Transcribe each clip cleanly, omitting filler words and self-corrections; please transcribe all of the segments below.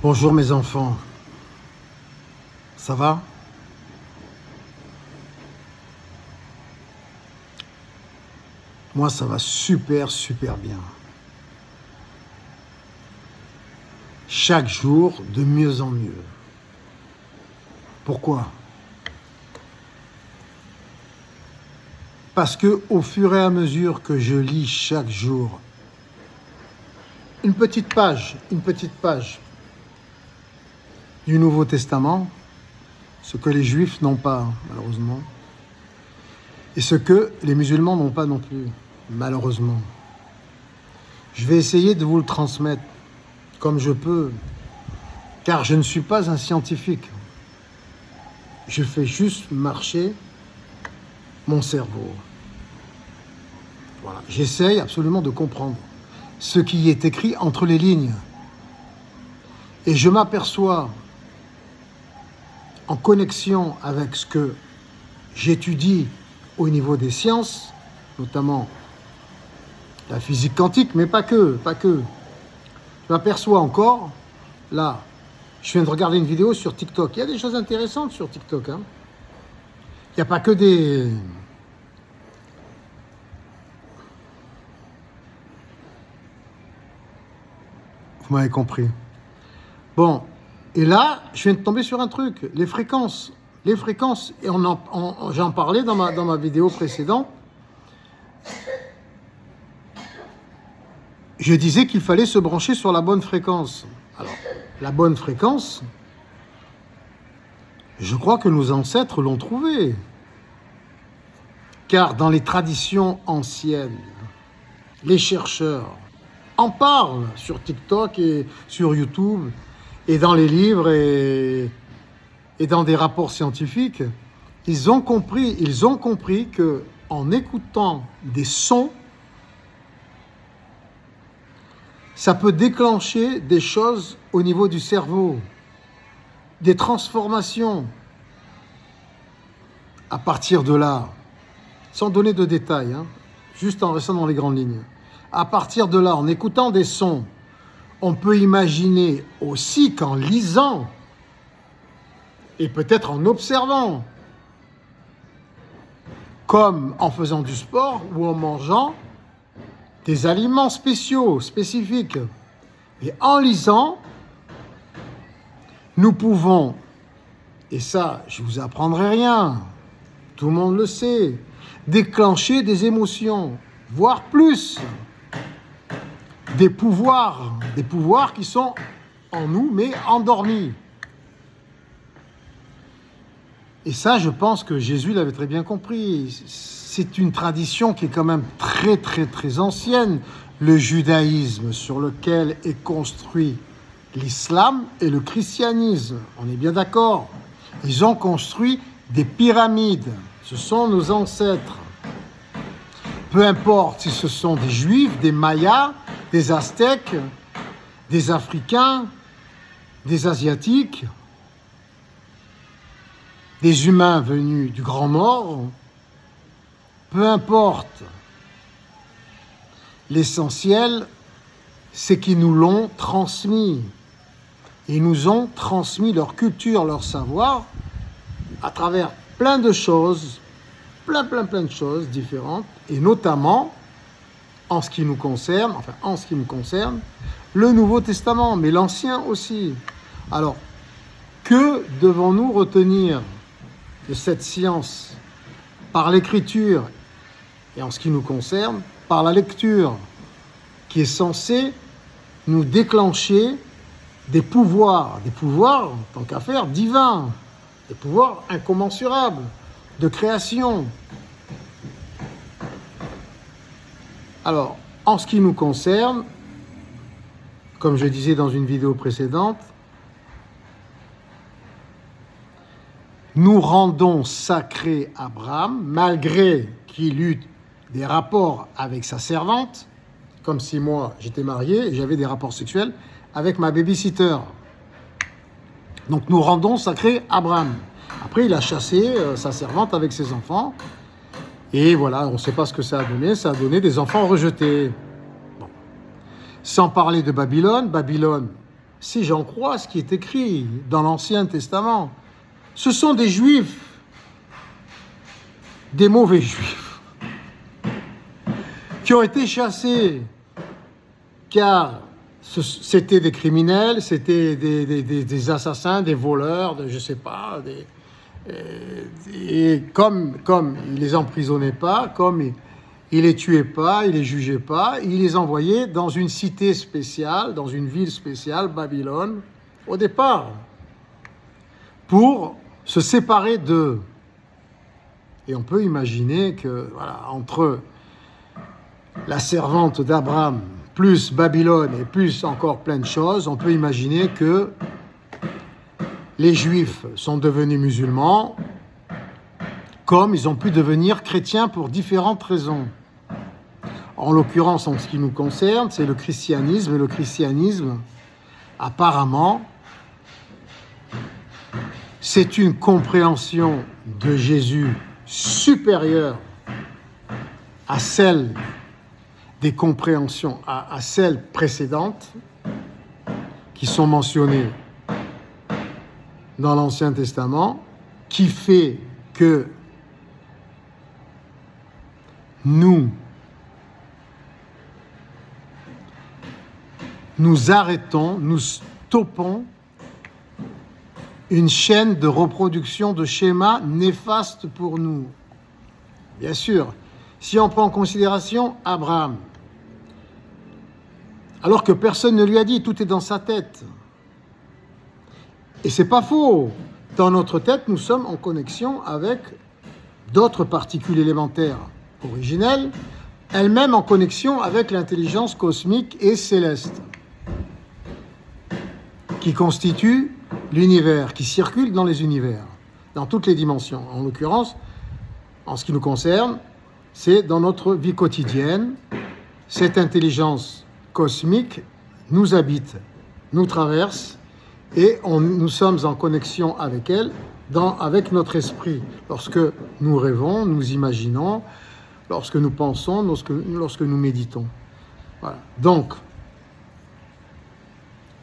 Bonjour mes enfants, ça va? Moi ça va super bien. Chaque jour de mieux en mieux. Pourquoi? Parce que au fur et à mesure que je lis chaque jour une petite page du Nouveau Testament, ce que les Juifs n'ont pas, malheureusement, et ce que les musulmans n'ont pas non plus, malheureusement. Je vais essayer de vous le transmettre comme je peux, car je ne suis pas un scientifique. Je fais juste marcher mon cerveau. Voilà. J'essaye absolument de comprendre ce qui est écrit entre les lignes. Et je m'aperçois, en connexion avec ce que j'étudie au niveau des sciences, notamment la physique quantique, mais pas que. Je m'aperçois encore, là, je viens de regarder une vidéo sur TikTok. Il y a des choses intéressantes sur TikTok. Il n'y a pas que des... Vous m'avez compris. Bon, et là, je viens de tomber sur un truc, les fréquences, et j'en parlais dans ma vidéo précédente. Je disais qu'il fallait se brancher sur la bonne fréquence. Alors, la bonne fréquence, je crois que nos ancêtres l'ont trouvée. Car dans les traditions anciennes, les chercheurs en parlent sur TikTok et sur YouTube, et dans les livres et dans des rapports scientifiques. Ils ont compris que en écoutant des sons, ça peut déclencher des choses au niveau du cerveau, des transformations. À partir de là, sans donner de détails, juste en restant dans les grandes lignes, à partir de là, en écoutant des sons, on peut imaginer aussi qu'en lisant, et peut-être en observant, comme en faisant du sport ou en mangeant des aliments spécifiques. Et en lisant, nous pouvons, et ça, je ne vous apprendrai rien, tout le monde le sait, déclencher des émotions, voire plus, des pouvoirs qui sont en nous, mais endormis. Et ça, je pense que Jésus l'avait très bien compris. C'est une tradition qui est quand même très ancienne, le judaïsme, sur lequel est construit l'islam et le christianisme. On est bien d'accord. Ils ont construit des pyramides. Ce sont nos ancêtres. Peu importe si ce sont des Juifs, des Mayas, des Aztèques, des Africains, des Asiatiques, des humains venus du Grand Nord, peu importe. L'essentiel, c'est qu'ils nous l'ont transmis. Ils nous ont transmis leur culture, leur savoir, à travers plein de choses, plein de choses différentes, et notamment, en ce qui me concerne, le Nouveau Testament, mais l'Ancien aussi. Alors, que devons-nous retenir de cette science par l'écriture et en ce qui nous concerne, par la lecture, qui est censée nous déclencher des pouvoirs, tant qu'à faire, divins, des pouvoirs incommensurables, de création. Alors, en ce qui nous concerne, comme je disais dans une vidéo précédente, nous rendons sacré Abraham, malgré qu'il eut des rapports avec sa servante, comme si moi j'étais marié et j'avais des rapports sexuels avec ma babysitter. Donc nous rendons sacré Abraham. Après, il a chassé sa servante avec ses enfants. Et voilà, on ne sait pas ce que ça a donné. Ça a donné des enfants rejetés. Bon. Sans parler de Babylone. Babylone, si j'en crois ce qui est écrit dans l'Ancien Testament, ce sont des Juifs, des mauvais Juifs, qui ont été chassés, car c'était des criminels, c'était des assassins, des voleurs, je ne sais pas, et comme il les emprisonnait pas, comme il les tuait pas, il les jugeait pas, il les envoyait dans une cité spéciale, dans une ville spéciale, Babylone, au départ, pour se séparer d'eux. Et on peut imaginer que, voilà, entre la servante d'Abraham, plus Babylone et plus encore plein de choses, on peut imaginer que les Juifs sont devenus musulmans, comme ils ont pu devenir chrétiens pour différentes raisons. En l'occurrence, en ce qui nous concerne, c'est le christianisme. Et le christianisme, apparemment, c'est une compréhension de Jésus supérieure à celle des compréhensions, à celles précédentes qui sont mentionnées dans l'Ancien Testament, qui fait que nous arrêtons, nous stoppons une chaîne de reproduction de schémas néfastes pour nous. Bien sûr, si on prend en considération Abraham, alors que personne ne lui a dit, tout est dans sa tête. Et c'est pas faux. Dans notre tête, nous sommes en connexion avec d'autres particules élémentaires originelles, elles-mêmes en connexion avec l'intelligence cosmique et céleste, qui constitue l'univers, qui circule dans les univers, dans toutes les dimensions. En l'occurrence, en ce qui nous concerne, c'est dans notre vie quotidienne, cette intelligence cosmique nous habite, nous traverse, et nous sommes en connexion avec elle, avec notre esprit. Lorsque nous rêvons, nous imaginons, lorsque nous pensons, lorsque nous méditons. Voilà. Donc,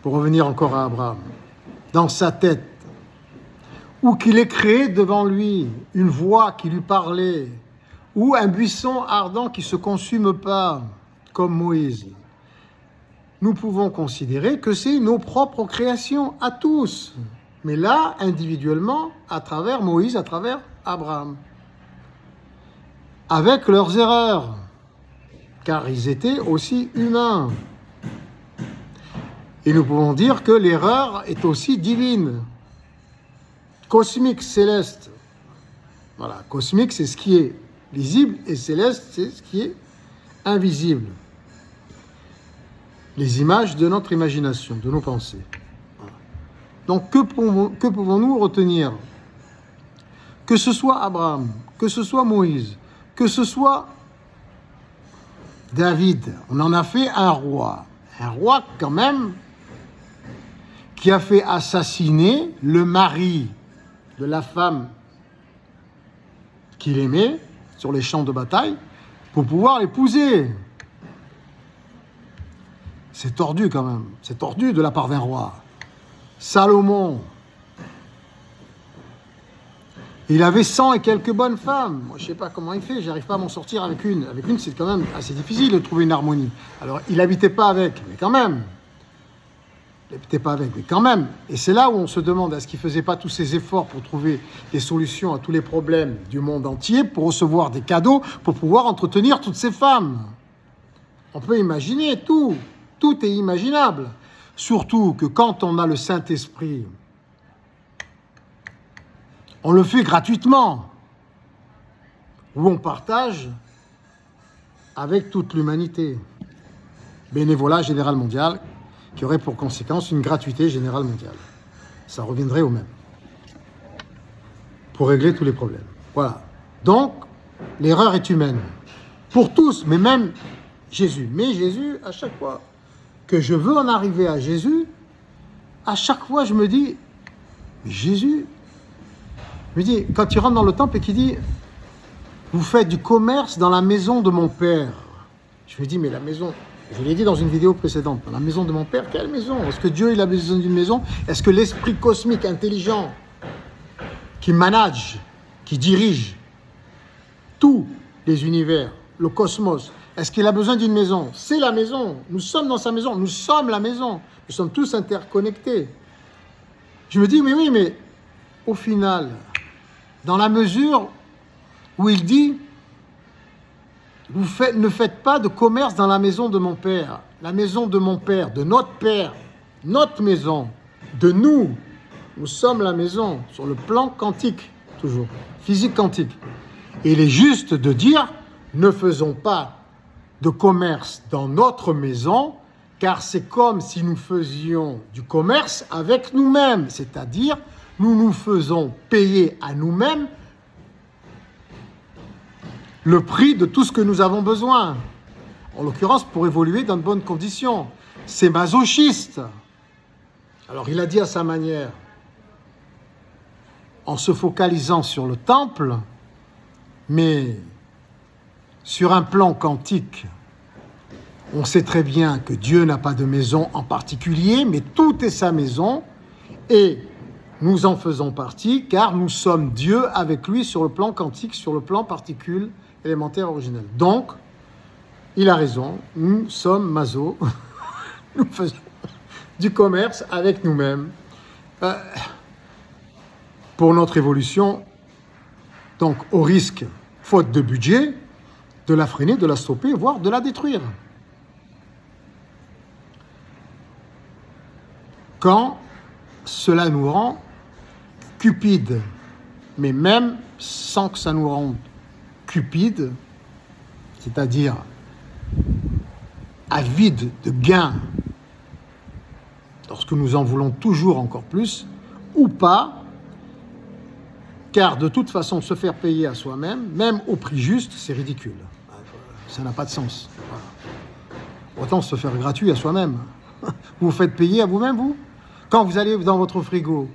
pour revenir encore à Abraham, dans sa tête, ou qu'il ait créé devant lui une voix qui lui parlait, ou un buisson ardent qui ne se consume pas, comme Moïse, nous pouvons considérer que c'est nos propres créations à tous, mais là, individuellement, à travers Moïse, à travers Abraham, avec leurs erreurs, car ils étaient aussi humains. Et nous pouvons dire que l'erreur est aussi divine, cosmique, céleste. Voilà, cosmique, c'est ce qui est visible, et céleste, c'est ce qui est invisible. Les images de notre imagination, de nos pensées. Voilà. Donc, que pouvons-nous retenir? Que ce soit Abraham, que ce soit Moïse, que ce soit David, on en a fait un roi quand même, qui a fait assassiner le mari de la femme qu'il aimait sur les champs de bataille pour pouvoir l'épouser. C'est tordu quand même, c'est tordu de la part d'un roi. Salomon, il avait 100 et quelques bonnes femmes. Moi, je ne sais pas comment il fait, j'arrive pas à m'en sortir avec une. Avec une, c'est quand même assez difficile de trouver une harmonie. Alors, il n'habitait pas avec, mais quand même. Il n'habitait pas avec, mais quand même. Et c'est là où on se demande, est-ce qu'il ne faisait pas tous ces efforts pour trouver des solutions à tous les problèmes du monde entier, pour recevoir des cadeaux, pour pouvoir entretenir toutes ces femmes? On peut imaginer tout. Tout est imaginable. Surtout que quand on a le Saint-Esprit, on le fait gratuitement, où on partage avec toute l'humanité. Bénévolat général mondial, qui aurait pour conséquence une gratuité générale mondiale. Ça reviendrait au même. Pour régler tous les problèmes. Voilà. Donc, l'erreur est humaine. Pour tous, mais même Jésus. Mais Jésus, à chaque fois que je veux en arriver à Jésus, à chaque fois je me dis, mais Jésus, je me dis, quand il rentre dans le temple et qu'il dit, vous faites du commerce dans la maison de mon père. Je me dis, mais la maison, Je l'ai dit dans une vidéo précédente, la maison de mon père, quelle maison? Est-ce que Dieu il a besoin d'une maison? Est-ce que l'esprit cosmique intelligent qui manage, qui dirige tous les univers, le cosmos, est-ce qu'il a besoin d'une maison? C'est la maison. Nous sommes dans sa maison. Nous sommes la maison. Nous sommes tous interconnectés. Je me dis, mais oui, mais au final, dans la mesure où il dit, ne faites pas de commerce dans la maison de mon père. La maison de mon père, de notre père, notre maison, de nous. Nous sommes la maison, sur le plan quantique, toujours, physique quantique. Et il est juste de dire, ne faisons pas de commerce dans notre maison, car c'est comme si nous faisions du commerce avec nous-mêmes, c'est-à-dire nous nous faisons payer à nous-mêmes le prix de tout ce que nous avons besoin, en l'occurrence pour évoluer dans de bonnes conditions. C'est masochiste. Alors il a dit à sa manière, en se focalisant sur le temple, mais sur un plan quantique, on sait très bien que Dieu n'a pas de maison en particulier, mais tout est sa maison, et nous en faisons partie, car nous sommes Dieu avec lui sur le plan quantique, sur le plan particule élémentaire originel. Donc, il a raison, nous sommes maso, nous faisons du commerce avec nous-mêmes pour notre évolution, donc au risque, faute de budget, de la freiner, de la stopper, voire de la détruire. Quand cela nous rend cupides, mais même sans que ça nous rende cupides, c'est-à-dire avides de gains, lorsque nous en voulons toujours encore plus, ou pas, car de toute façon, se faire payer à soi-même, même au prix juste, c'est ridicule. Ça n'a pas de sens. Voilà. Autant se faire gratuit à soi-même. Vous vous faites payer à vous-même, vous? Quand vous allez dans votre frigo,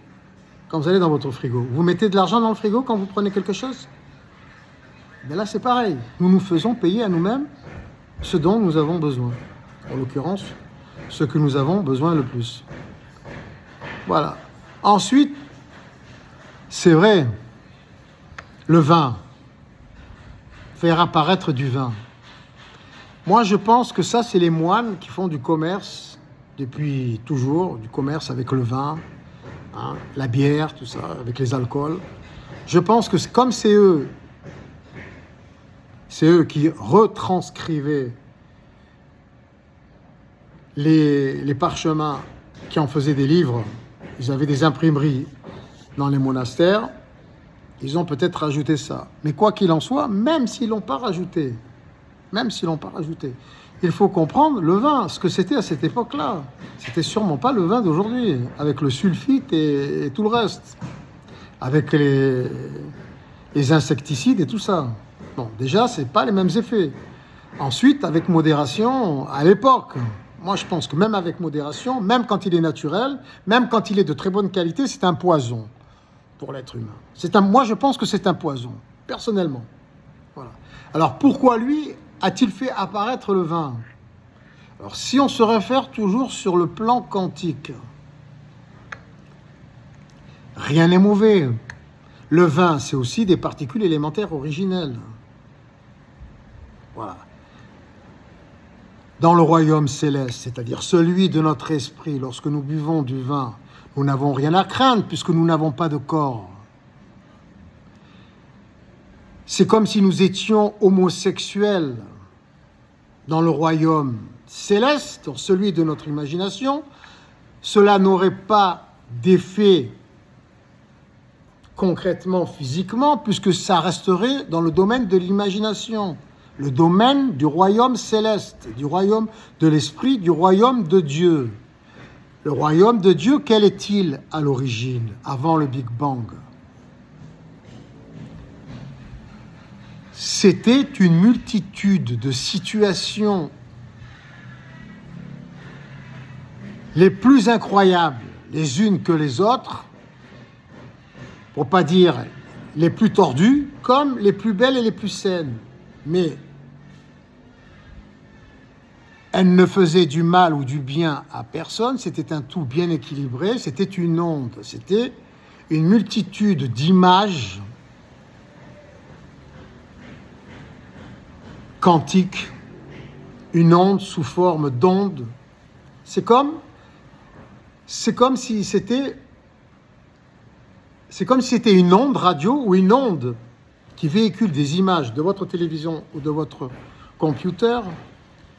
vous mettez de l'argent dans le frigo quand vous prenez quelque chose? Mais là, c'est pareil. Nous nous faisons payer à nous-mêmes ce dont nous avons besoin. En l'occurrence, ce que nous avons besoin le plus. Voilà. Ensuite, c'est vrai, le vin, faire apparaître du vin. Moi, je pense que ça, c'est les moines qui font du commerce depuis toujours, du commerce avec le vin, hein, la bière, tout ça, avec les alcools. Je pense que comme c'est eux qui retranscrivaient les parchemins, qui en faisaient des livres. Ils avaient des imprimeries dans les monastères. Ils ont peut-être rajouté ça. Mais quoi qu'il en soit, même s'ils l'ont pas rajouté, il faut comprendre le vin, ce que c'était à cette époque-là. C'était sûrement pas le vin d'aujourd'hui, avec le sulfite et tout le reste, avec les insecticides et tout ça. Bon, déjà, c'est pas les mêmes effets. Ensuite, avec modération, à l'époque, moi je pense que même avec modération, même quand il est naturel, même quand il est de très bonne qualité, c'est un poison pour l'être humain. Moi je pense que c'est un poison, personnellement. Voilà. Alors pourquoi lui a-t-il fait apparaître le vin? Alors si on se réfère toujours sur le plan quantique, rien n'est mauvais. Le vin, c'est aussi des particules élémentaires originelles. Voilà. Dans le royaume céleste, c'est-à-dire celui de notre esprit, lorsque nous buvons du vin, nous n'avons rien à craindre puisque nous n'avons pas de corps. C'est comme si nous étions homosexuels dans le royaume céleste, celui de notre imagination. Cela n'aurait pas d'effet concrètement, physiquement, puisque ça resterait dans le domaine de l'imagination, le domaine du royaume céleste, du royaume de l'esprit, du royaume de Dieu. Le royaume de Dieu, quel est-il à l'origine, avant le Big Bang? C'était une multitude de situations les plus incroyables les unes que les autres, pour ne pas dire les plus tordues, comme les plus belles et les plus saines. Mais Elle ne faisait du mal ou du bien à personne, c'était un tout bien équilibré, c'était une onde, c'était une multitude d'images quantiques, une onde sous forme d'onde. C'est comme si c'était une onde radio ou une onde qui véhicule des images de votre télévision ou de votre computer,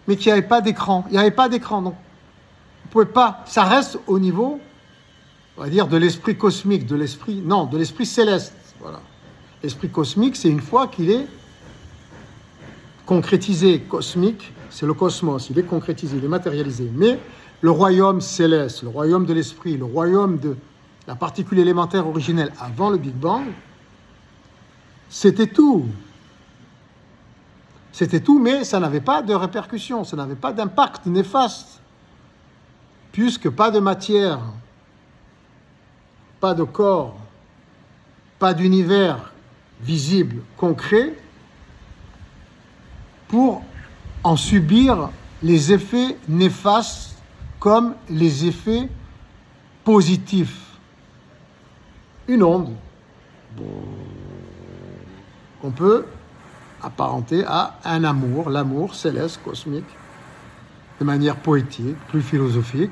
mais qu'il n'y avait pas d'écran. Il n'y avait pas d'écran, donc vous pouvez pas. Ça reste au niveau, on va dire, de l'esprit cosmique, de l'esprit céleste. Voilà. L'esprit cosmique, c'est une fois qu'il est concrétisé. Cosmique, c'est le cosmos. Il est concrétisé, il est matérialisé. Mais le royaume céleste, le royaume de l'esprit, le royaume de la particule élémentaire originelle avant le Big Bang, c'était tout. C'était tout, mais ça n'avait pas de répercussions, ça n'avait pas d'impact néfaste, puisque pas de matière, pas de corps, pas d'univers visible, concret, pour en subir les effets néfastes comme les effets positifs. Une onde qu'on peut apparenté à un amour, l'amour céleste, cosmique, de manière poétique, plus philosophique.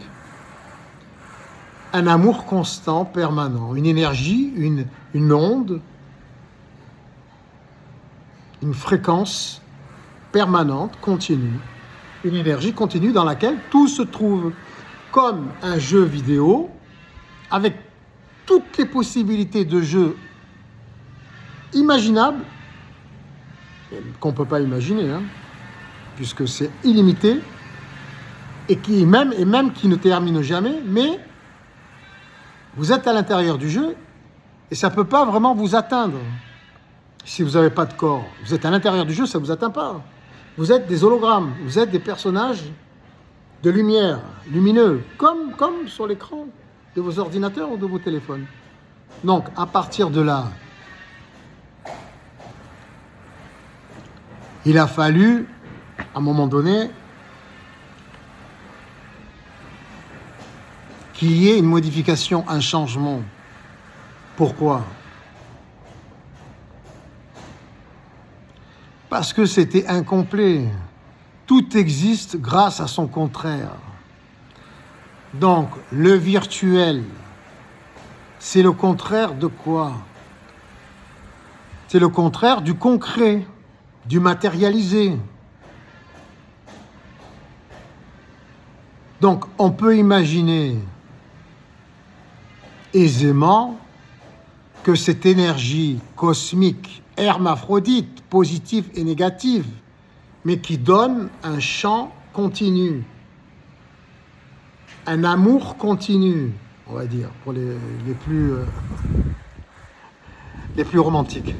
Un amour constant, permanent, une énergie, une onde, une fréquence permanente, continue, une énergie continue dans laquelle tout se trouve, comme un jeu vidéo, avec toutes les possibilités de jeu imaginables, qu'on ne peut pas imaginer, puisque c'est illimité, et même qui ne termine jamais, mais vous êtes à l'intérieur du jeu, et ça ne peut pas vraiment vous atteindre. Si vous n'avez pas de corps, vous êtes à l'intérieur du jeu, ça ne vous atteint pas. Vous êtes des hologrammes, vous êtes des personnages de lumière, lumineux, comme sur l'écran de vos ordinateurs ou de vos téléphones. Donc, à partir de là, il a fallu, à un moment donné, qu'il y ait une modification, un changement. Pourquoi ? Parce que c'était incomplet. Tout existe grâce à son contraire. Donc, le virtuel, c'est le contraire de quoi ? C'est le contraire du concret, du matérialisé. Donc, on peut imaginer aisément que cette énergie cosmique, hermaphrodite, positive et négative, mais qui donne un champ continu, un amour continu, on va dire, pour les plus romantiques.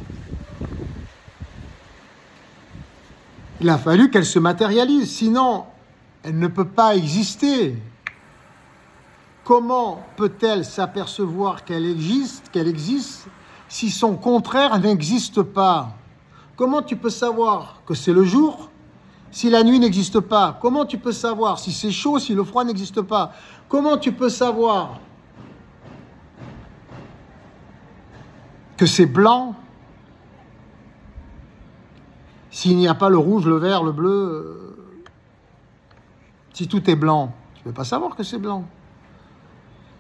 Il a fallu qu'elle se matérialise, sinon elle ne peut pas exister. Comment peut-elle s'apercevoir qu'elle existe, si son contraire n'existe pas ? Comment tu peux savoir que c'est le jour si la nuit n'existe pas ? Comment tu peux savoir si c'est chaud, si le froid n'existe pas ? Comment tu peux savoir que c'est blanc s'il n'y a pas le rouge, le vert, le bleu? Si tout est blanc, tu ne peux pas savoir que c'est blanc.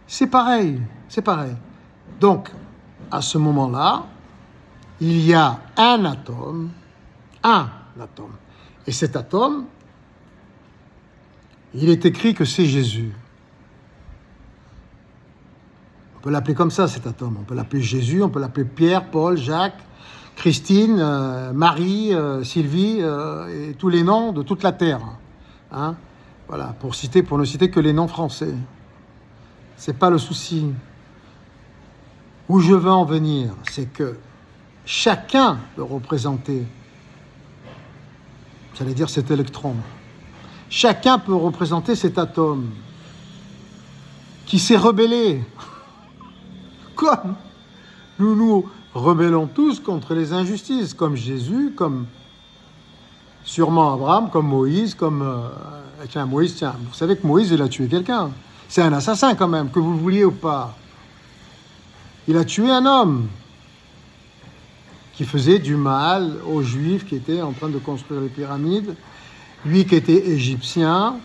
C'est pareil. Donc, à ce moment-là, il y a un atome. Et cet atome, il est écrit que c'est Jésus. On peut l'appeler comme ça, cet atome. On peut l'appeler Jésus, on peut l'appeler Pierre, Paul, Jacques, Christine, Marie, Sylvie, et tous les noms de toute la terre. Voilà, pour ne citer que les noms français. C'est pas le souci. Où je veux en venir, c'est que chacun peut représenter, j'allais dire cet électron. Chacun peut représenter cet atome qui s'est rebellé. Comme nous nous rebellons tous contre les injustices, comme Jésus, comme Sûrement Abraham, comme Moïse, Moïse, vous savez que Moïse, il a tué quelqu'un. C'est un assassin quand même, que vous le vouliez ou pas. Il a tué un homme qui faisait du mal aux Juifs qui étaient en train de construire les pyramides. Lui qui était égyptien,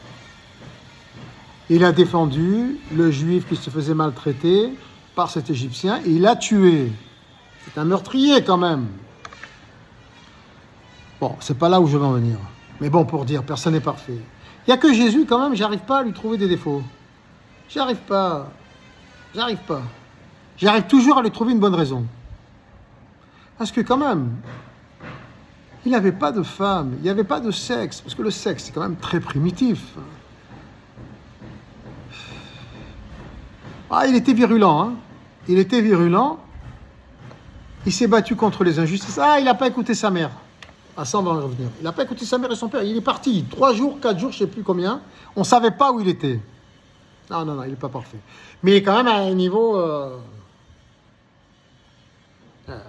il a défendu le Juif qui se faisait maltraiter par cet Égyptien et il l'a tué. C'est un meurtrier quand même. Bon, c'est pas là où je veux en venir. Mais bon, pour dire, personne n'est parfait. Il n'y a que Jésus quand même, j'arrive pas à lui trouver des défauts. J'arrive pas. J'arrive toujours à lui trouver une bonne raison. Parce que quand même, il n'avait pas de femme, il n'y avait pas de sexe, parce que le sexe, c'est quand même très primitif. Ah, il était virulent, hein. Il était virulent. Il s'est battu contre les injustices. Ah, il n'a pas écouté sa mère. Ah, ça, on va en revenir. Il n'a pas écouté sa mère et son père. Il est parti. 3 jours, 4 jours, je ne sais plus combien. On ne savait pas où il était. Non, il n'est pas parfait. Mais il est quand même à un niveau...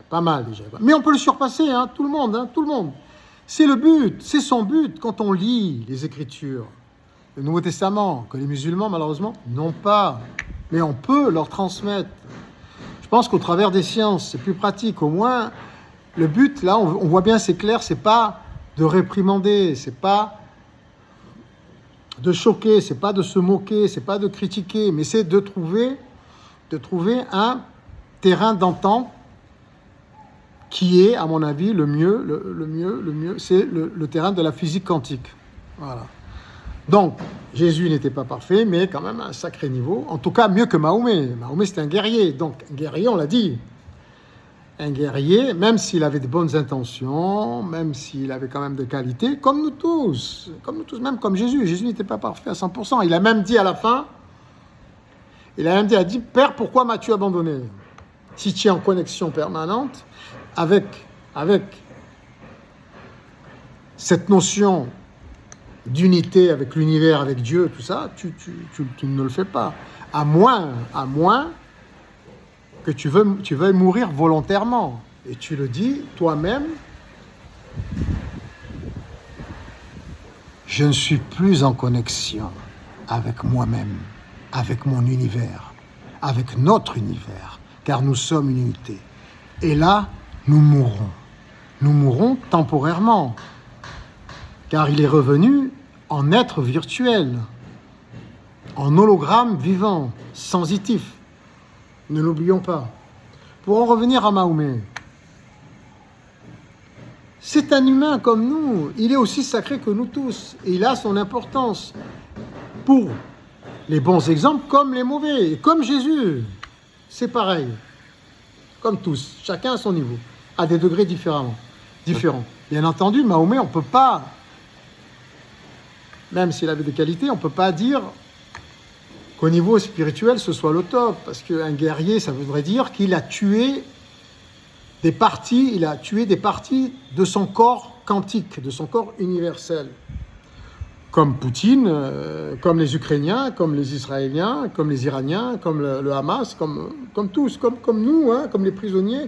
pas mal déjà. Mais on peut le surpasser, hein, tout le monde. C'est le but, c'est son but quand on lit les Écritures, le Nouveau Testament, que les musulmans, malheureusement, n'ont pas. Mais on peut leur transmettre. Je pense qu'au travers des sciences, c'est plus pratique. Au moins, le but, là, on voit bien, c'est clair, c'est pas de réprimander, c'est pas de choquer, c'est pas de se moquer, c'est pas de critiquer, mais c'est de trouver un terrain d'entente qui est, à mon avis, le mieux, c'est le terrain de la physique quantique. Voilà. Donc, Jésus n'était pas parfait, mais quand même à un sacré niveau. En tout cas, mieux que Mahomet. Mahomet, c'était un guerrier. Donc, un guerrier, on l'a dit. Un guerrier, même s'il avait de bonnes intentions, même s'il avait quand même des qualités, comme nous tous, même comme Jésus. Jésus n'était pas parfait à 100%. Il a même dit à la fin, il a dit, Père, pourquoi m'as-tu abandonné? Si tu es en connexion permanente avec cette notion d'unité avec l'univers, avec Dieu, tout ça, tu ne le fais pas. À moins que tu veuilles mourir volontairement. Et tu le dis toi-même, je ne suis plus en connexion avec moi-même, avec mon univers, avec notre univers, car nous sommes une unité. Et là, nous mourrons. Nous mourrons temporairement, car il est revenu en être virtuel, en hologramme vivant, sensitif. Ne l'oublions pas. Pour en revenir à Mahomet, c'est un humain comme nous. Il est aussi sacré que nous tous. Et il a son importance pour les bons exemples comme les mauvais. Et comme Jésus, c'est pareil. Comme tous. Chacun à son niveau. À des degrés différents. Bien entendu, Mahomet, on ne peut pas, même s'il avait des qualités, on ne peut pas dire qu'au niveau spirituel, ce soit le top. Parce qu'un guerrier, ça voudrait dire qu'il a tué des parties de son corps quantique, de son corps universel. Comme Poutine, comme les Ukrainiens, comme les Israéliens, comme les Iraniens, comme le Hamas, comme tous, comme nous, hein, comme les prisonniers,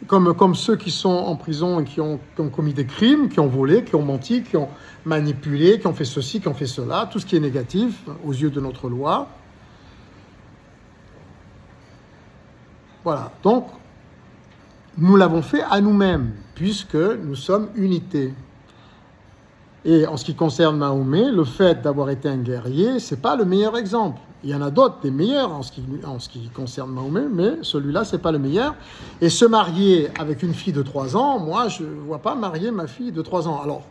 comme ceux qui sont en prison et qui ont commis des crimes, qui ont volé, qui ont menti, qui ont manipulé, qui ont fait ceci, qui ont fait cela, tout ce qui est négatif aux yeux de notre loi. Voilà, donc nous l'avons fait à nous-mêmes, puisque nous sommes unité. Et en ce qui concerne Mahomet, le fait d'avoir été un guerrier, ce n'est pas le meilleur exemple. Il y en a d'autres, des meilleurs en ce qui concerne Mahomet, mais celui-là, ce n'est pas le meilleur. Et se marier avec une fille de 3 ans, moi, je ne vois pas marier ma fille de 3 ans. Alors,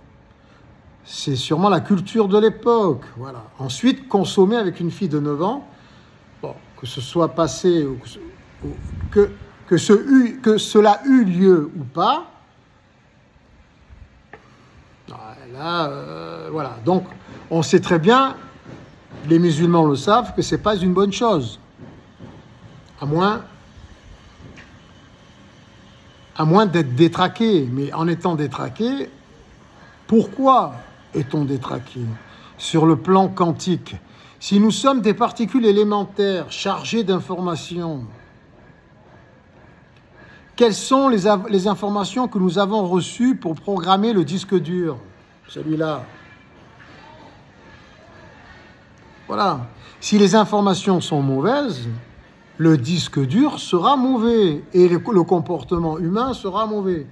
c'est sûrement la culture de l'époque. Voilà. Ensuite, consommer avec une fille de 9 ans, bon, que ce soit passé, que cela eut lieu ou pas, là, voilà. Donc, on sait très bien, les musulmans le savent, que ce n'est pas une bonne chose. À moins d'être détraqué. Mais en étant détraqué, pourquoi est-on détraqué? Sur le plan quantique, si nous sommes des particules élémentaires chargées d'informations, quelles sont les informations que nous avons reçues pour programmer le disque dur? celui-là. Voilà. Si les informations sont mauvaises, le disque dur sera mauvais et le comportement humain sera mauvais.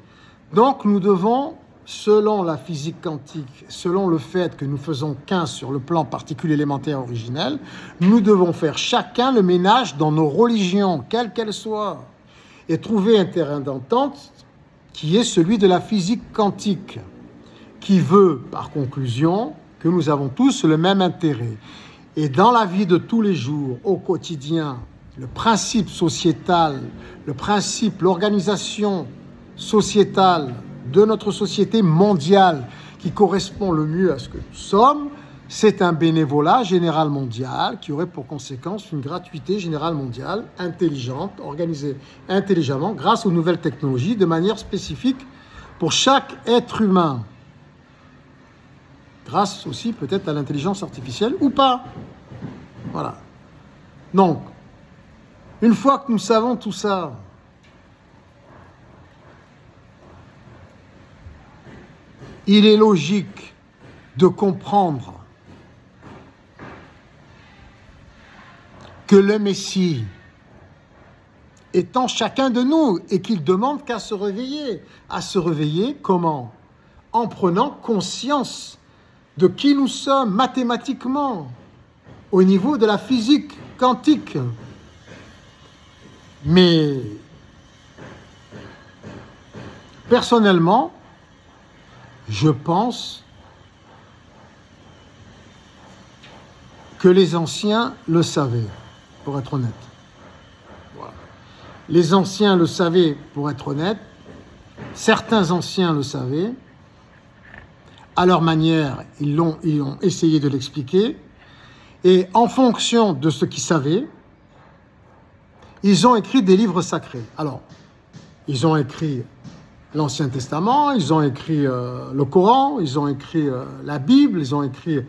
Donc nous devons, selon la physique quantique, selon le fait que nous faisons qu'un sur le plan particule élémentaire originel, nous devons faire chacun le ménage dans nos religions, quelles qu'elles soient, et trouver un terrain d'entente qui est celui de la physique quantique, qui veut, par conclusion, que nous avons tous le même intérêt. Et dans la vie de tous les jours, au quotidien, le principe sociétal, le principe, l'organisation sociétale de notre société mondiale qui correspond le mieux à ce que nous sommes, c'est un bénévolat général mondial qui aurait pour conséquence une gratuité générale mondiale intelligente, organisée intelligemment grâce aux nouvelles technologies de manière spécifique pour chaque être humain. Grâce aussi peut-être à l'intelligence artificielle ou pas. Voilà. Donc, une fois que nous savons tout ça, il est logique de comprendre que le Messie est en chacun de nous et qu'il demande qu'à se réveiller. À se réveiller comment? En prenant conscience de qui nous sommes mathématiquement, au niveau de la physique quantique. Mais personnellement, je pense que les anciens le savaient, pour être honnête. Voilà. Les anciens le savaient, pour être honnête. Certains anciens le savaient. À leur manière, ils ont essayé de l'expliquer. Et en fonction de ce qu'ils savaient, ils ont écrit des livres sacrés. Alors, ils ont écrit l'Ancien Testament, ils ont écrit le Coran, ils ont écrit la Bible, ils ont écrit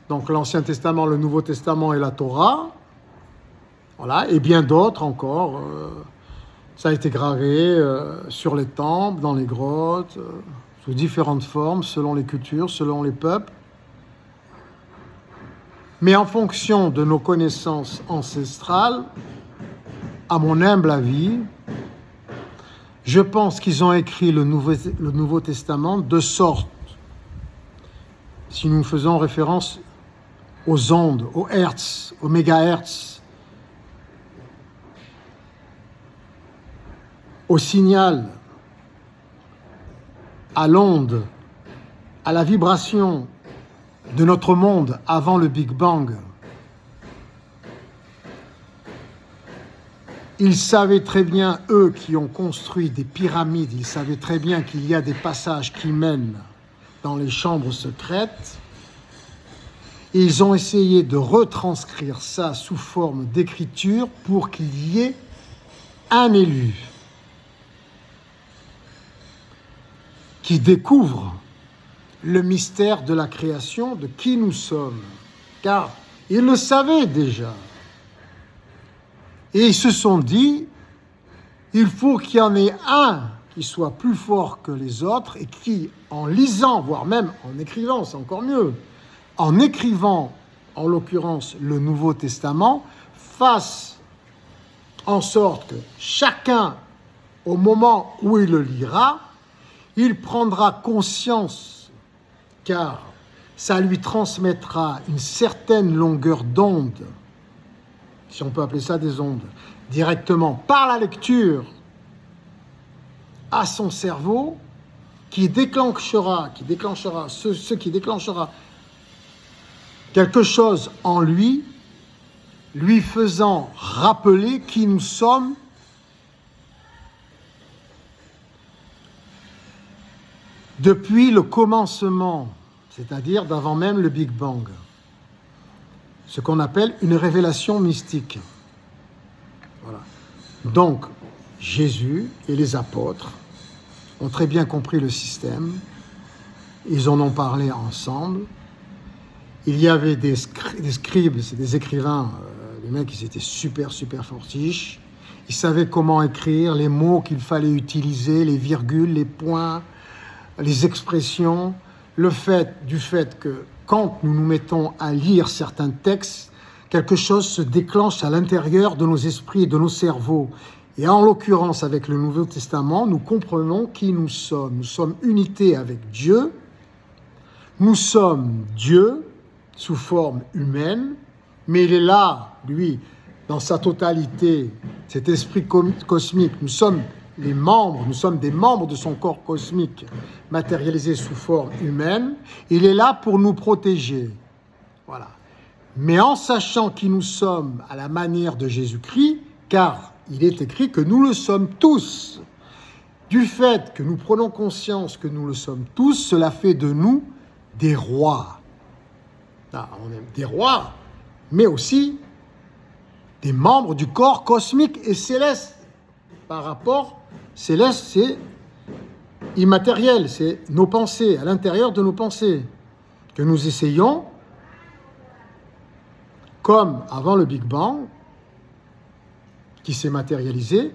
donc l'Ancien Testament, le Nouveau Testament et la Torah. Voilà, et bien d'autres encore. Ça a été gravé sur les temples, dans les grottes, sous différentes formes, selon les cultures, selon les peuples. Mais en fonction de nos connaissances ancestrales, à mon humble avis, je pense qu'ils ont écrit le Nouveau Testament de sorte, si nous faisons référence aux ondes, aux hertz, aux mégahertz, au signal, à l'onde, à la vibration de notre monde avant le Big Bang. Ils savaient très bien, eux qui ont construit des pyramides, ils savaient très bien qu'il y a des passages qui mènent dans les chambres secrètes. Et ils ont essayé de retranscrire ça sous forme d'écriture pour qu'il y ait un élu qui découvre le mystère de la création, de qui nous sommes. Car ils le savaient déjà. Et ils se sont dit, il faut qu'il y en ait un qui soit plus fort que les autres et qui, en lisant, voire même en écrivant, c'est encore mieux, en écrivant, en l'occurrence, le Nouveau Testament, fasse en sorte que chacun, au moment où il le lira, il prendra conscience, car ça lui transmettra une certaine longueur d'onde, si on peut appeler ça des ondes, directement par la lecture à son cerveau, qui déclenchera quelque chose en lui, lui faisant rappeler qui nous sommes depuis le commencement, c'est-à-dire d'avant même le Big Bang. Ce qu'on appelle une révélation mystique. Voilà. Donc, Jésus et les apôtres ont très bien compris le système. Ils en ont parlé ensemble. Il y avait des scribes, c'est des écrivains, des mecs qui étaient super fortiches. Ils savaient comment écrire, les mots qu'il fallait utiliser, les virgules, les points, les expressions. du fait que quand nous nous mettons à lire certains textes, quelque chose se déclenche à l'intérieur de nos esprits et de nos cerveaux. Et en l'occurrence, avec le Nouveau Testament, nous comprenons qui nous sommes. Nous sommes unité avec Dieu. Nous sommes Dieu sous forme humaine, mais il est là, lui, dans sa totalité, cet esprit cosmique. Nous sommes des membres de son corps cosmique, matérialisé sous forme humaine. Il est là pour nous protéger. Voilà. Mais en sachant qui nous sommes à la manière de Jésus-Christ, car il est écrit que nous le sommes tous. Du fait que nous prenons conscience que nous le sommes tous, cela fait de nous des rois. Ah, on est des rois, mais aussi des membres du corps cosmique et céleste. Par rapport, céleste, c'est immatériel, c'est nos pensées, à l'intérieur de nos pensées, que nous essayons, comme avant le Big Bang, qui s'est matérialisé,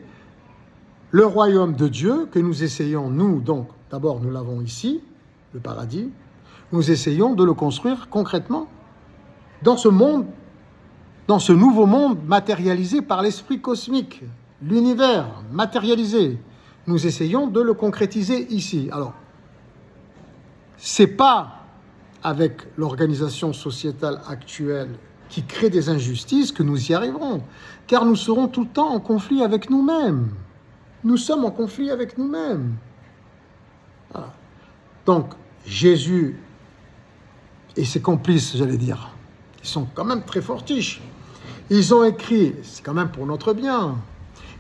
le royaume de Dieu que nous essayons, nous, donc, d'abord nous l'avons ici, le paradis, nous essayons de le construire concrètement dans ce monde, dans ce nouveau monde matérialisé par l'esprit cosmique, l'univers matérialisé. Nous essayons de le concrétiser ici. Alors, c'est pas avec l'organisation sociétale actuelle qui crée des injustices que nous y arriverons, car nous serons tout le temps en conflit avec nous-mêmes. Nous sommes en conflit avec nous-mêmes. Voilà. Donc, Jésus et ses complices, j'allais dire, ils sont quand même très fortiches. Ils ont écrit, c'est quand même pour notre bien,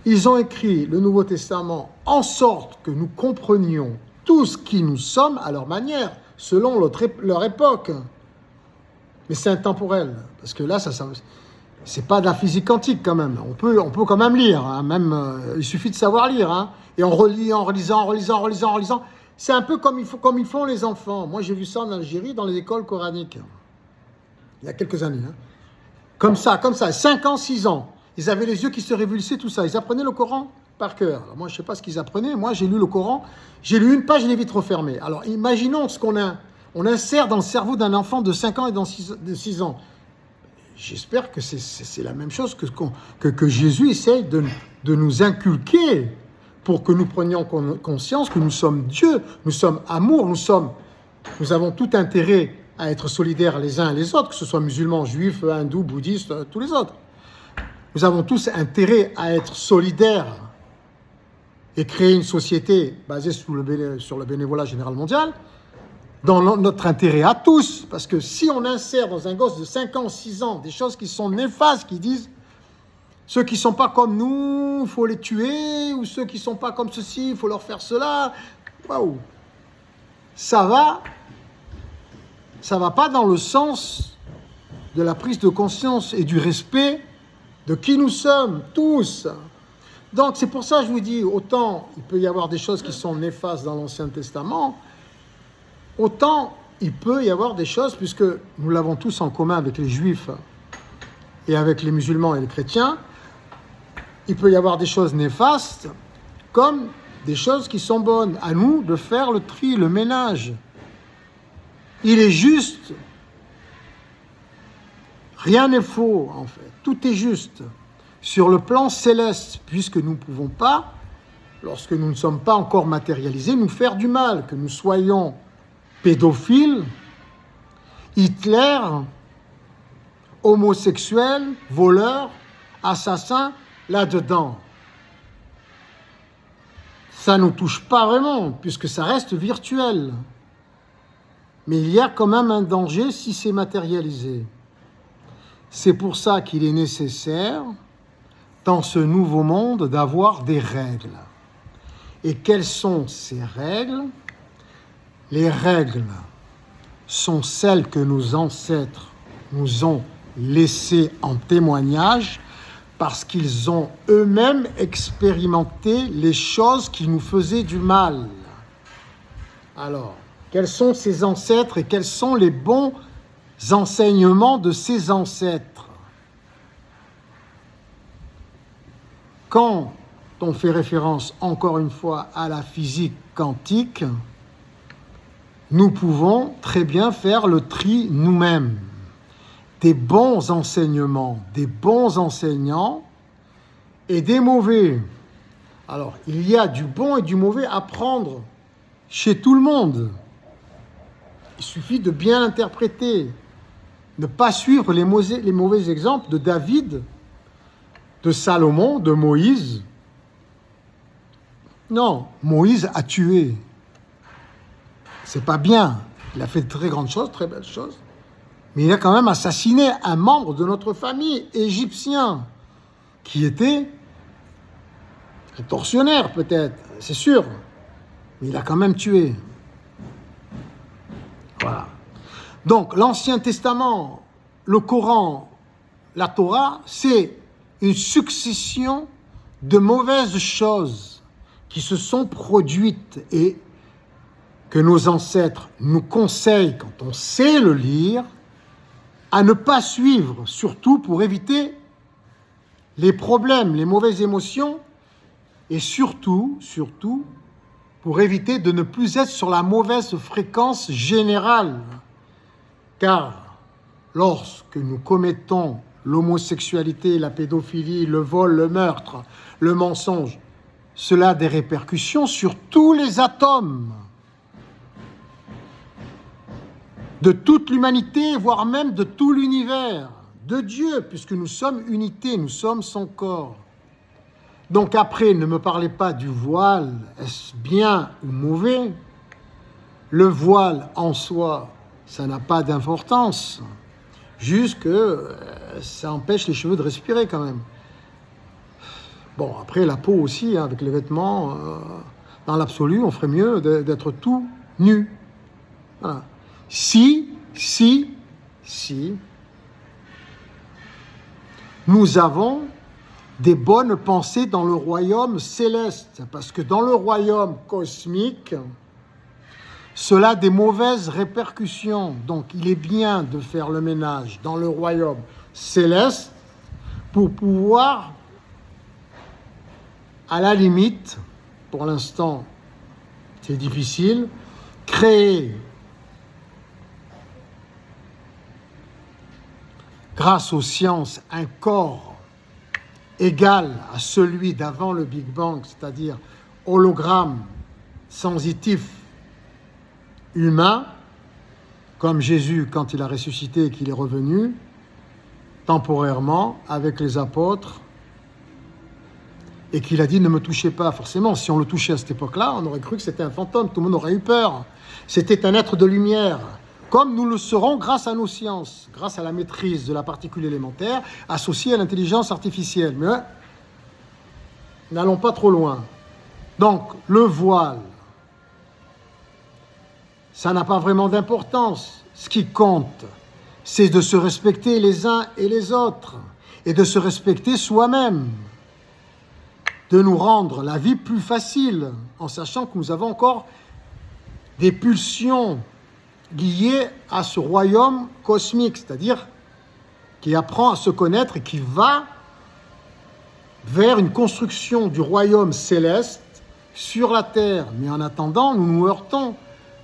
ils ont écrit le Nouveau Testament en sorte que nous comprenions tout ce qui nous sommes à leur manière, selon leur époque. Mais c'est intemporel, parce que là, c'est pas de la physique quantique quand même. On peut quand même lire, hein, il suffit de savoir lire, hein, et on relit, en relisant. C'est un peu comme ils font les enfants. Moi, j'ai vu ça en Algérie, dans les écoles coraniques, il y a quelques années. Hein. Comme ça, 5 ans, 6 ans. Ils avaient les yeux qui se révulsaient, tout ça. Ils apprenaient le Coran par cœur. Alors, moi, je ne sais pas ce qu'ils apprenaient. Moi, j'ai lu le Coran. J'ai lu une page, je l'ai vite refermé. Alors, imaginons ce qu'on insère dans le cerveau d'un enfant de 5 ans et de 6 ans. J'espère que c'est la même chose que Jésus essaye de nous inculquer pour que nous prenions conscience que nous sommes Dieu, nous sommes amour, nous avons tout intérêt à être solidaires les uns et les autres, que ce soit musulmans, juifs, hindous, bouddhistes, tous les autres. Nous avons tous intérêt à être solidaires et créer une société basée sur le bénévolat général mondial, dans notre intérêt à tous. Parce que si on insère dans un gosse de 5 ans, 6 ans, des choses qui sont néfastes, qui disent ceux qui ne sont pas comme nous, il faut les tuer, ou ceux qui ne sont pas comme ceci, il faut leur faire cela, waouh, ça va pas dans le sens de la prise de conscience et du respect de qui nous sommes, tous. Donc, c'est pour ça que je vous dis, autant il peut y avoir des choses qui sont néfastes dans l'Ancien Testament, autant il peut y avoir des choses, puisque nous l'avons tous en commun avec les Juifs et avec les musulmans et les chrétiens, il peut y avoir des choses néfastes comme des choses qui sont bonnes. À nous de faire le tri, le ménage. Il est juste. Rien n'est faux, en fait. Tout est juste. Sur le plan céleste, puisque nous ne pouvons pas, lorsque nous ne sommes pas encore matérialisés, nous faire du mal, que nous soyons pédophiles, Hitler, homosexuels, voleurs, assassins, là-dedans. Ça ne nous touche pas vraiment, puisque ça reste virtuel. Mais il y a quand même un danger si c'est matérialisé. C'est pour ça qu'il est nécessaire, dans ce nouveau monde, d'avoir des règles. Et quelles sont ces règles ? Les règles sont celles que nos ancêtres nous ont laissées en témoignage parce qu'ils ont eux-mêmes expérimenté les choses qui nous faisaient du mal. Alors, quels sont ces ancêtres et quels sont les bons enseignements de ces ancêtres? Quand on fait référence, encore une fois, à la physique quantique, nous pouvons très bien faire le tri nous-mêmes. Des bons enseignements, des bons enseignants et des mauvais. Alors, il y a du bon et du mauvais à prendre chez tout le monde. Il suffit de bien l'interpréter, ne pas suivre les mauvais exemples de David, de Salomon, de Moïse. Non, Moïse a tué. C'est pas bien. Il a fait de très grandes choses, très belles choses. Mais il a quand même assassiné un membre de notre famille égyptien, qui était un tortionnaire peut-être, c'est sûr. Mais il a quand même tué. Voilà. Donc, l'Ancien Testament, le Coran, la Torah, c'est une succession de mauvaises choses qui se sont produites et que nos ancêtres nous conseillent, quand on sait le lire, à ne pas suivre, surtout pour éviter les problèmes, les mauvaises émotions, et surtout, pour éviter de ne plus être sur la mauvaise fréquence générale. Car lorsque nous commettons l'homosexualité, la pédophilie, le vol, le meurtre, le mensonge, cela a des répercussions sur tous les atomes de toute l'humanité, voire même de tout l'univers, de Dieu, puisque nous sommes unité, nous sommes son corps. Donc après, ne me parlez pas du voile, est-ce bien ou mauvais? Le voile en soi, ça n'a pas d'importance, juste que ça empêche les cheveux de respirer quand même. Bon, après la peau aussi, avec les vêtements, dans l'absolu, on ferait mieux d'être tout nu. Voilà. Si nous avons des bonnes pensées dans le royaume céleste, parce que dans le royaume cosmique, cela a des mauvaises répercussions. Donc il est bien de faire le ménage dans le royaume céleste pour pouvoir, à la limite, pour l'instant c'est difficile, créer, grâce aux sciences, un corps égal à celui d'avant le Big Bang, c'est-à-dire hologramme sensitif humain, comme Jésus quand il a ressuscité et qu'il est revenu, temporairement, avec les apôtres, et qu'il a dit « ne me touchez pas ». Forcément, si on le touchait à cette époque-là, on aurait cru que c'était un fantôme, tout le monde aurait eu peur. C'était un être de lumière, comme nous le serons grâce à nos sciences, grâce à la maîtrise de la particule élémentaire associée à l'intelligence artificielle. Mais n'allons pas trop loin. Donc, le voile, ça n'a pas vraiment d'importance. Ce qui compte, c'est de se respecter les uns et les autres, et de se respecter soi-même, de nous rendre la vie plus facile, en sachant que nous avons encore des pulsions lié à ce royaume cosmique, c'est-à-dire qui apprend à se connaître et qui va vers une construction du royaume céleste sur la terre. Mais en attendant, nous nous heurtons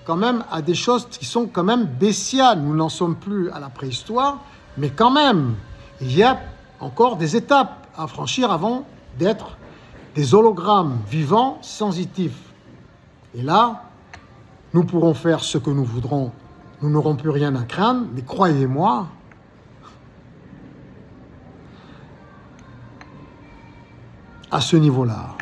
quand même à des choses qui sont quand même bestiales. Nous n'en sommes plus à la préhistoire, mais quand même, il y a encore des étapes à franchir avant d'être des hologrammes vivants, sensitifs. Et là, nous pourrons faire ce que nous voudrons. Nous n'aurons plus rien à craindre, mais croyez-moi, à ce niveau-là,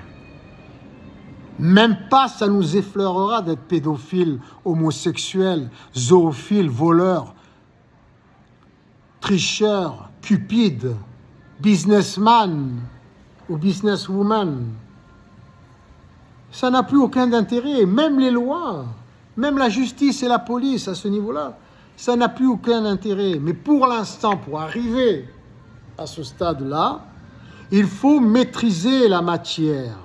même pas ça nous effleurera d'être pédophiles, homosexuels, zoophiles, voleurs, tricheurs, cupides, businessman ou businesswoman. Ça n'a plus aucun intérêt, même les lois. Même la justice et la police, à ce niveau-là, ça n'a plus aucun intérêt. Mais pour l'instant, pour arriver à ce stade-là, il faut maîtriser la matière.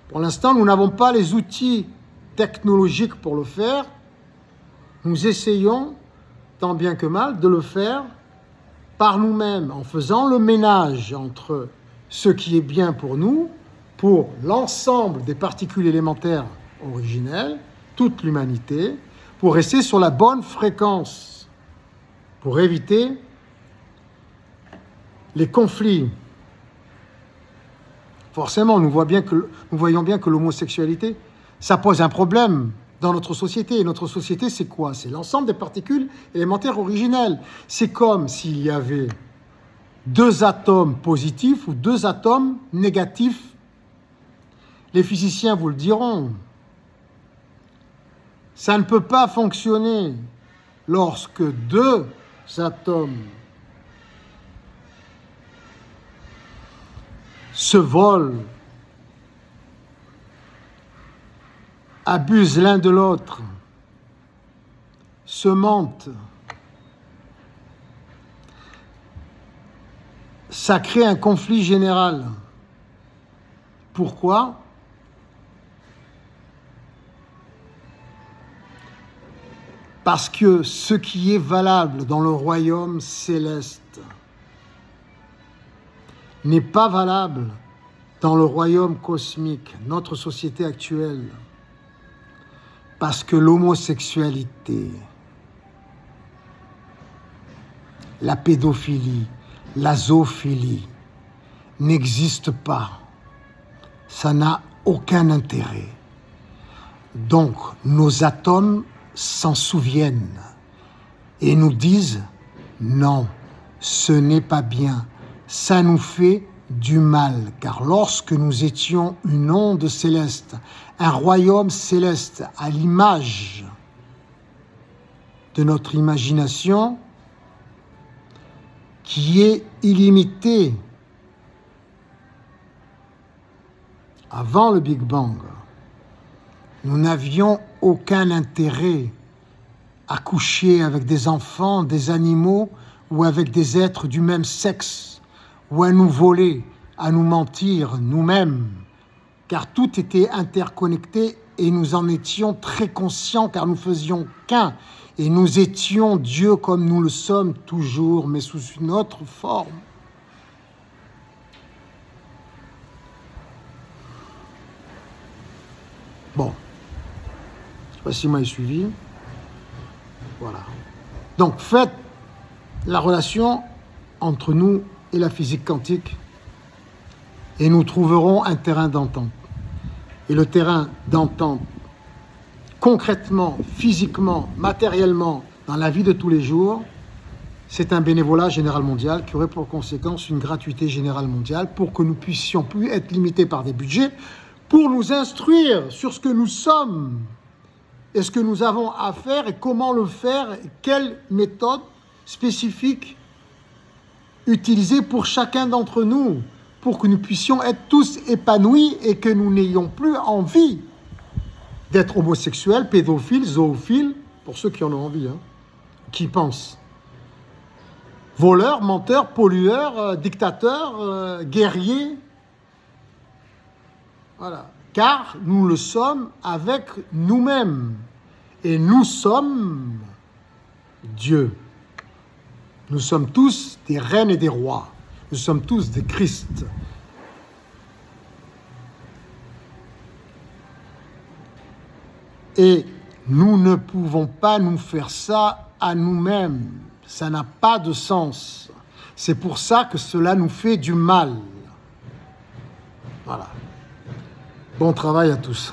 Pour l'instant, nous n'avons pas les outils technologiques pour le faire. Nous essayons, tant bien que mal, de le faire par nous-mêmes, en faisant le ménage entre ce qui est bien pour nous, pour l'ensemble des particules élémentaires originelles, toute l'humanité, pour rester sur la bonne fréquence, pour éviter les conflits. Forcément, nous voyons bien que l'homosexualité, ça pose un problème dans notre société. Et notre société, c'est quoi? C'est l'ensemble des particules élémentaires originelles. C'est comme s'il y avait 2 atomes positifs ou 2 atomes négatifs. Les physiciens vous le diront. Ça ne peut pas fonctionner lorsque 2 atomes se volent, abusent l'un de l'autre, se mentent. Ça crée un conflit général. Pourquoi? Parce que ce qui est valable dans le royaume céleste n'est pas valable dans le royaume cosmique, notre société actuelle. Parce que l'homosexualité, la pédophilie, la zoophilie n'existe pas. Ça n'a aucun intérêt. Donc, nos atomes s'en souviennent et nous disent non, ce n'est pas bien, ça nous fait du mal, car lorsque nous étions une onde céleste, un royaume céleste à l'image de notre imagination qui est illimitée avant le Big Bang, nous n'avions aucun intérêt à coucher avec des enfants, des animaux ou avec des êtres du même sexe, ou à nous voler, à nous mentir nous-mêmes, car tout était interconnecté et nous en étions très conscients, car nous faisions qu'un, et nous étions Dieu comme nous le sommes toujours, mais sous une autre forme. Bon, je ne sais pas si vous m'avez suivi. Voilà. Donc, faites la relation entre nous et la physique quantique et nous trouverons un terrain d'entente. Et le terrain d'entente, concrètement, physiquement, matériellement, dans la vie de tous les jours, c'est un bénévolat général mondial qui aurait pour conséquence une gratuité générale mondiale pour que nous puissions plus être limités par des budgets, pour nous instruire sur ce que nous sommes et ce que nous avons à faire et comment le faire, et quelle méthode spécifique utiliser pour chacun d'entre nous, pour que nous puissions être tous épanouis et que nous n'ayons plus envie d'être homosexuels, pédophiles, zoophiles, pour ceux qui en ont envie, qui pensent. Voleurs, menteurs, pollueurs, dictateurs, guerriers. Voilà. Car nous le sommes avec nous-mêmes. Et nous sommes Dieu. Nous sommes tous des reines et des rois. Nous sommes tous des Christ. Et nous ne pouvons pas nous faire ça à nous-mêmes. Ça n'a pas de sens. C'est pour ça que cela nous fait du mal. Voilà. Bon travail à tous.